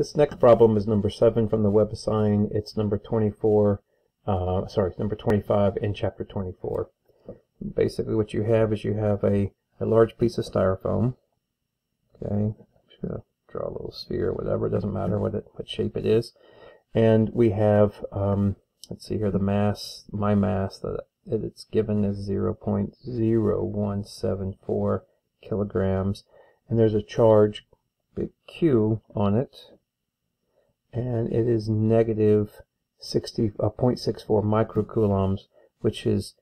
This next problem is number 7 from the web assign. It's number 24, number 25 in chapter 24. Basically what you have is you have a large piece of styrofoam. Okay, I'm just going to draw a little sphere or whatever, it doesn't matter what shape it is. And we have, let's see here, the mass, my mass that it's given is 0.0174 kilograms. And there's a charge, big Q, on it. And it is negative 0.64 microcoulombs, which is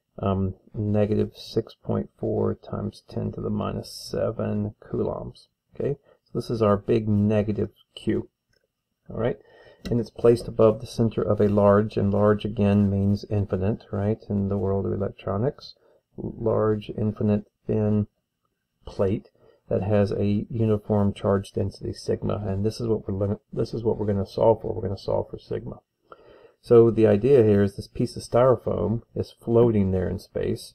negative 6.4 times 10 to the minus 7 coulombs. Okay, so this is our big negative Q. All right, and it's placed above the center of a large, and large again means infinite, right, in the world of electronics. Large, infinite, thin plate that has a uniform charge density sigma, and this is what we're going to solve for. We're going to solve for sigma. So the idea here is this piece of styrofoam is floating there in space,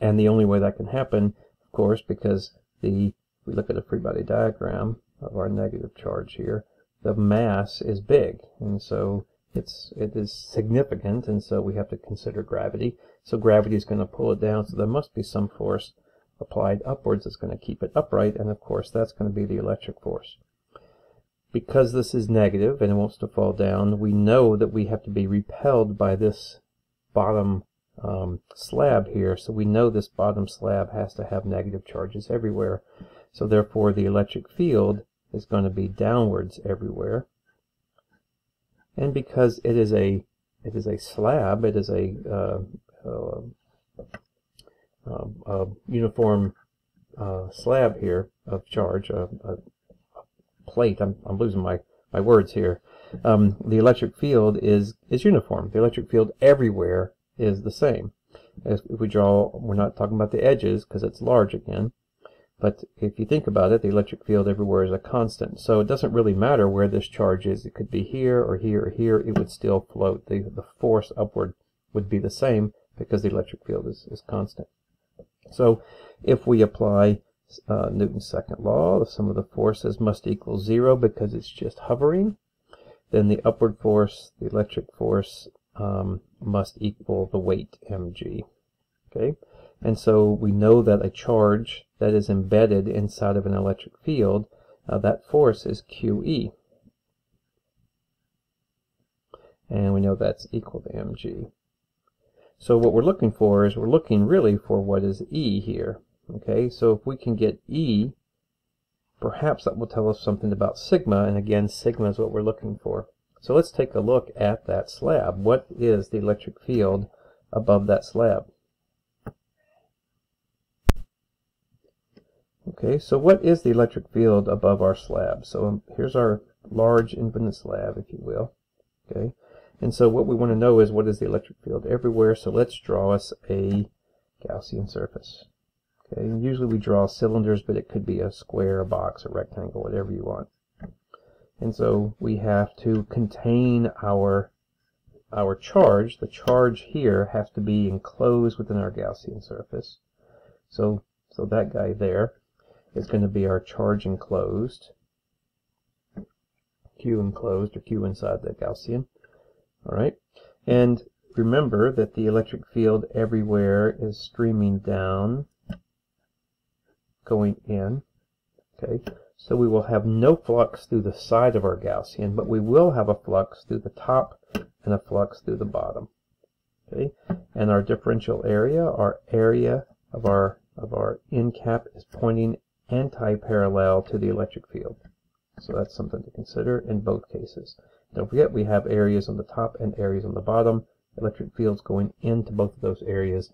and the only way that can happen, of course, because we look at a free body diagram of our negative charge here, the mass is big, and so it is significant, and so we have to consider gravity. So gravity is going to pull it down, so there must be some force applied upwards that's going to keep it upright, and of course that's going to be the electric force. Because this is negative and it wants to fall down, we know that we have to be repelled by this bottom slab here, so we know this bottom slab has to have negative charges everywhere. So therefore the electric field is going to be downwards everywhere. And because it is a slab, it is a uniform slab here of charge, a plate. I'm losing my words here. The electric field is uniform. The electric field everywhere is the same. If we draw, we're not talking about the edges because it's large again, but if you think about it, the electric field everywhere is a constant. So it doesn't really matter where this charge is. It could be here or here or here. It would still float. The force upward would be the same because the electric field is constant. So if we apply Newton's second law, the sum of the forces must equal 0 because it's just hovering, then the upward force, the electric force, must equal the weight mg. Okay, and so we know that a charge that is embedded inside of an electric field, that force is QE, and we know that's equal to mg. So what we're looking for is, we're looking really for what is E here. Okay, so if we can get E, perhaps that will tell us something about sigma, and again, sigma is what we're looking for. So let's take a look at that slab. What is the electric field above that slab? Okay, so what is the electric field above our slab? So here's our large infinite slab, if you will. Okay, and so what we want to know is, what is the electric field everywhere? So let's draw us a Gaussian surface. Okay, and usually we draw cylinders, but it could be a square, a box, a rectangle, whatever you want. And so we have to contain our charge. The charge here has to be enclosed within our Gaussian surface. So that guy there is going to be our charge enclosed, Q enclosed, or Q inside the Gaussian. All right, and remember that the electric field everywhere is streaming down, going in. Okay, so we will have no flux through the side of our Gaussian, but we will have a flux through the top and a flux through the bottom. Okay, and our differential area, our area of our end cap, is pointing anti-parallel to the electric field. So that's something to consider in both cases. Don't forget, we have areas on the top and areas on the bottom. Electric fields going into both of those areas.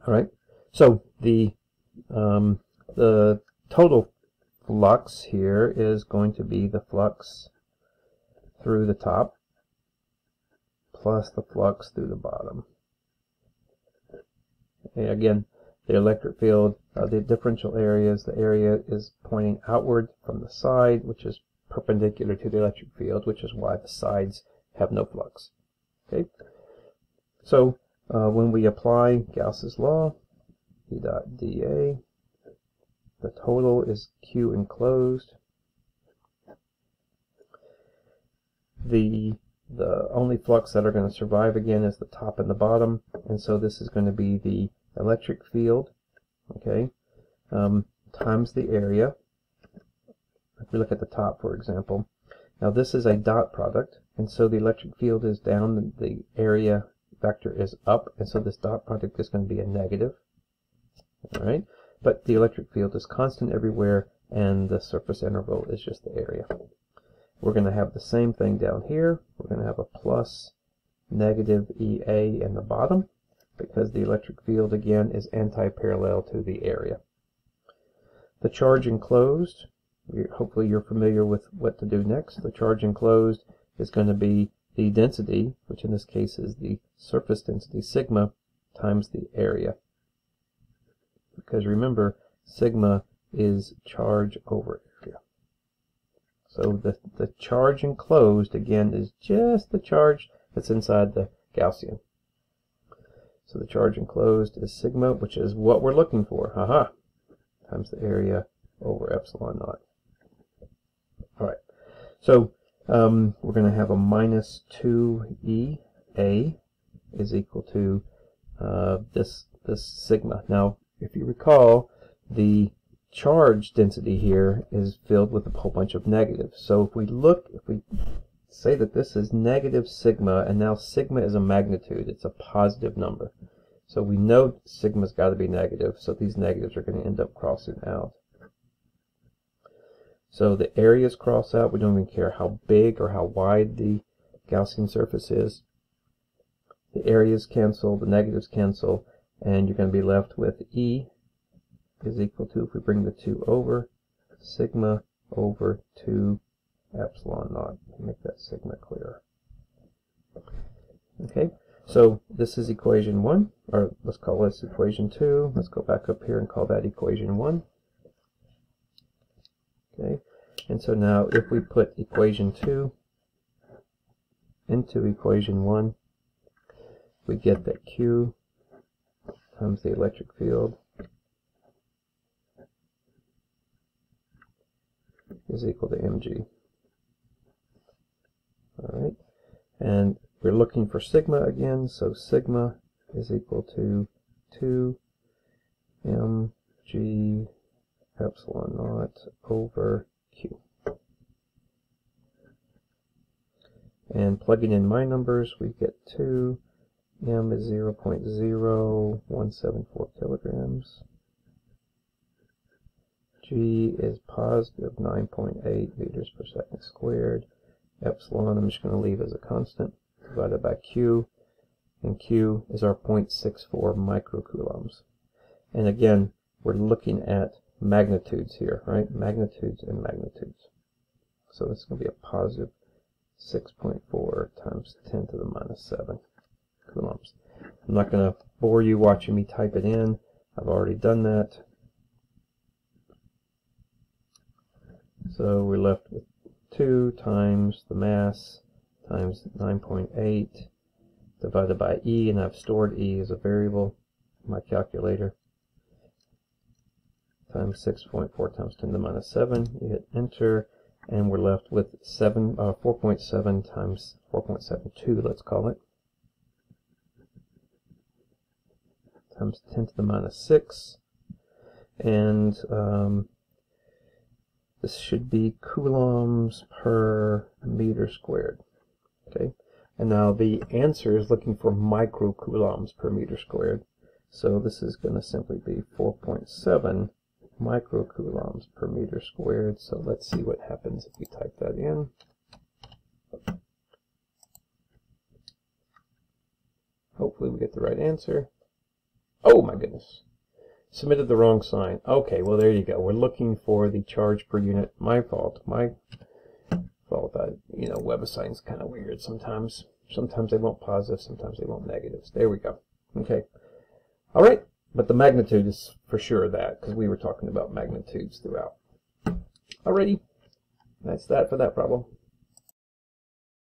All right, so the total flux here is going to be the flux through the top plus the flux through the bottom. Okay, again, the electric field, the differential areas, the area is pointing outward from the side, which is perpendicular to the electric field, which is why the sides have no flux. Okay, so when we apply Gauss's law, E dot dA, the total is Q enclosed the only flux that are going to survive again is the top and the bottom, and so this is going to be the electric field, okay, times the area. If we look at the top, for example, now this is a dot product, and so the electric field is down, the area vector is up, and so this dot product is going to be a negative. All right, but the electric field is constant everywhere, and the surface interval is just the area. We're going to have the same thing down here. We're going to have a plus negative EA in the bottom, because the electric field again is anti-parallel to the area. The charge enclosed, hopefully you're familiar with what to do next. The charge enclosed is going to be the density, which in this case is the surface density, sigma, times the area. Because remember, sigma is charge over area. So the charge enclosed, again, is just the charge that's inside the Gaussian. So the charge enclosed is sigma, which is what we're looking for, times the area over epsilon naught. All right, so we're going to have a minus 2EA is equal to this sigma. Now, if you recall, the charge density here is filled with a whole bunch of negatives. So if we say that this is negative sigma, and now sigma is a magnitude, it's a positive number. So we know sigma's got to be negative, so these negatives are going to end up crossing out. So the areas cross out. We don't even care how big or how wide the Gaussian surface is. The areas cancel, the negatives cancel, and you're going to be left with E is equal to, if we bring the 2 over, sigma over 2 epsilon naught. Make that sigma clearer. Okay, so this is equation 1, or let's call this equation 2. Let's go back up here and call that equation 1. Okay, and so now if we put equation 2 into equation 1, we get that Q times the electric field is equal to mg. All right, and we're looking for sigma again, so sigma is equal to 2 mg epsilon naught over Q. And plugging in my numbers, we get 2, m is 0.0174 kilograms. G is positive 9.8 meters per second squared. Epsilon, I'm just going to leave as a constant, divided by Q, and Q is our 0.64 microcoulombs. And again, we're looking at magnitudes here, right? Magnitudes and magnitudes. So this is going to be a positive 6.4 times 10 to the minus 7 coulombs. I'm not going to bore you watching me type it in. I've already done that. So we're left with 2 times the mass times 9.8 divided by E, and I've stored E as a variable in my calculator, times 6.4 times 10 to the minus 7. You hit enter, and we're left with 4.7 times 4.72, let's call it, times 10 to the minus 6. And this should be coulombs per meter squared. Okay, and now the answer is looking for microcoulombs per meter squared. So this is going to simply be 4.7 microcoulombs per meter squared. So let's see what happens if we type that in. Hopefully we get the right answer. Oh my goodness. Submitted the wrong sign. Okay, well there you go. We're looking for the charge per unit. My fault. You know, WebAssign's kind of weird sometimes. Sometimes they want positive, sometimes they want negatives. There we go. Okay. All right, but the magnitude is for sure that, because we were talking about magnitudes throughout. Alrighty, that's that for that problem.